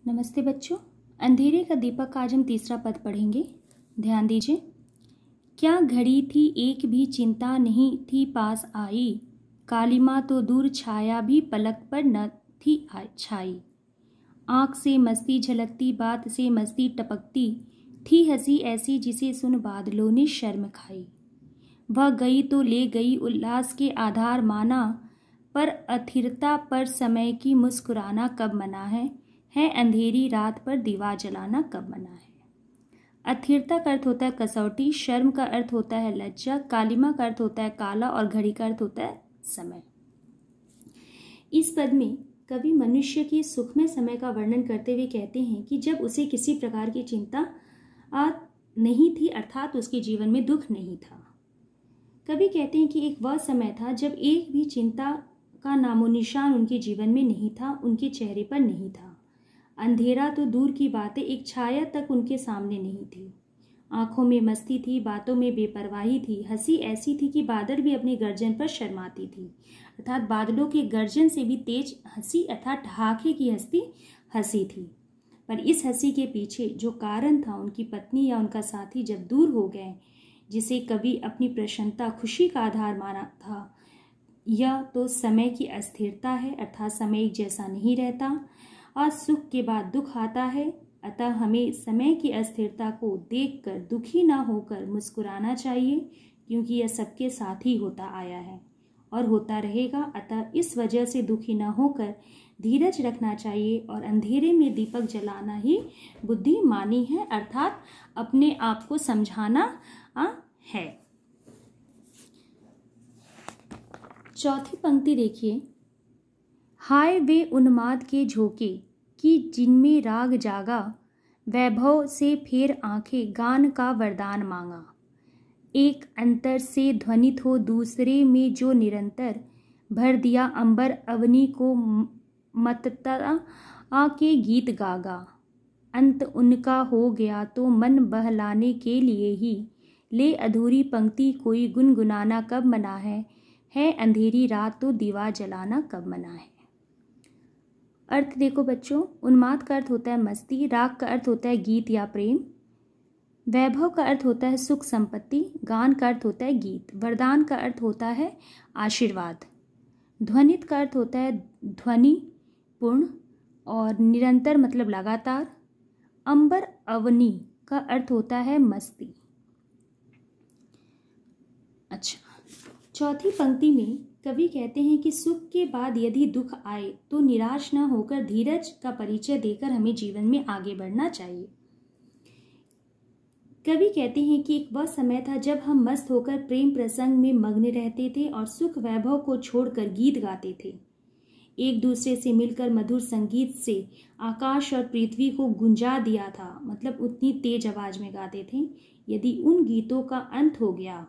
नमस्ते बच्चों। अंधेरे का दीपक का आज हम तीसरा पद पढ़ेंगे। ध्यान दीजिए। क्या घड़ी थी एक भी चिंता नहीं थी पास आई, कालिमा तो दूर छाया भी पलक पर न थी छाई। आँख से मस्ती झलकती बात से मस्ती टपकती, थी हंसी ऐसी जिसे सुन बादलों ने शर्म खाई। वह गई तो ले गई उल्लास के आधार माना, पर अथिरता पर समय की मुस्कुराना कब मना है अंधेरी रात पर दीवा जलाना कब मना है। अथिरता का अर्थ होता है कसौटी, शर्म का अर्थ होता है लज्जा, कालिमा का अर्थ होता है काला और घड़ी का अर्थ होता है समय। इस पद में कवि मनुष्य की सुखमय समय का वर्णन करते हुए कहते हैं कि जब उसे किसी प्रकार की चिंता नहीं थी, अर्थात उसके जीवन में दुख नहीं था। कवि कहते हैं कि एक वह समय था जब एक भी चिंता का नामो निशान उनके जीवन में नहीं था, उनके चेहरे पर नहीं था। अंधेरा तो दूर की बातें, एक छाया तक उनके सामने नहीं थी। आंखों में मस्ती थी, बातों में बेपरवाही थी, हंसी ऐसी थी कि बादल भी अपने गर्जन पर शर्माती थी, अर्थात बादलों के गर्जन से भी तेज हंसी अर्थात ठहाके की हंसी थी। पर इस हंसी के पीछे जो कारण था, उनकी पत्नी या उनका साथी जब दूर हो गए, जिसे कवि अपनी प्रसन्नता खुशी का आधार माना था, यह तो समय की अस्थिरता है, अर्थात समय एक जैसा नहीं रहता और सुख के बाद दुख आता है। अतः हमें समय की अस्थिरता को देखकर दुखी ना होकर मुस्कुराना चाहिए, क्योंकि यह सबके साथ ही होता आया है और होता रहेगा। अतः इस वजह से दुखी ना होकर धीरज रखना चाहिए और अंधेरे में दीपक जलाना ही बुद्धिमानी है, अर्थात अपने आप को समझाना है। चौथी पंक्ति देखिए। हाय वे उन्माद के झोंके कि जिनमें राग जागा, वैभव से फेर आंखें गान का वरदान मांगा। एक अंतर से ध्वनित हो दूसरे में जो निरंतर, भर दिया अंबर अवनी को मतता के गीत गागा। अंत उनका हो गया तो मन बहलाने के लिए ही, ले अधूरी पंक्ति कोई गुनगुनाना कब मना है अंधेरी रात तो दीवा जलाना कब मना है। अर्थ देखो बच्चों। उन्माद का अर्थ होता है मस्ती, राग का अर्थ होता है गीत या प्रेम, वैभव का अर्थ होता है सुख संपत्ति, गान का अर्थ होता है गीत, वरदान का अर्थ होता है आशीर्वाद, ध्वनित का अर्थ होता है ध्वनि पूर्ण और निरंतर मतलब लगातार, अंबर अवनी का अर्थ होता है मस्ती। अच्छा, चौथी पंक्ति में कवि कहते हैं कि सुख के बाद यदि दुख आए तो निराश न होकर धीरज का परिचय देकर हमें जीवन में आगे बढ़ना चाहिए। कवि कहते हैं कि एक वह समय था जब हम मस्त होकर प्रेम प्रसंग में मग्न रहते थे और सुख वैभव को छोड़कर गीत गाते थे। एक दूसरे से मिलकर मधुर संगीत से आकाश और पृथ्वी को गुंजा दिया था, मतलब उतनी तेज आवाज में गाते थे। यदि उन गीतों का अंत हो गया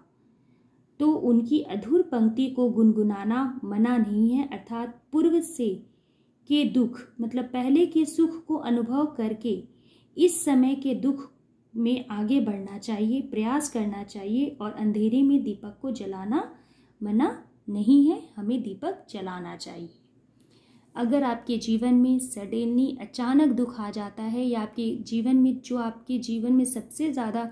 तो उनकी अधूर पंक्ति को गुनगुनाना मना नहीं है, अर्थात पूर्व से के दुख मतलब पहले के सुख को अनुभव करके इस समय के दुख में आगे बढ़ना चाहिए, प्रयास करना चाहिए और अंधेरे में दीपक को जलाना मना नहीं है, हमें दीपक जलाना चाहिए। अगर आपके जीवन में सडनली अचानक दुख आ जाता है या आपके जीवन में जो आपके जीवन में सबसे ज़्यादा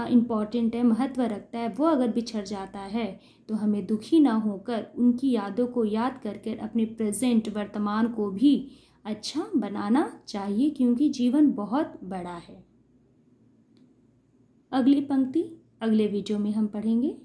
इम्पॉर्टेंट है, महत्व रखता है, वो अगर बिछड़ जाता है तो हमें दुखी ना होकर उनकी यादों को याद करके अपने प्रेजेंट वर्तमान को भी अच्छा बनाना चाहिए, क्योंकि जीवन बहुत बड़ा है। अगली पंक्ति अगले वीडियो में हम पढ़ेंगे।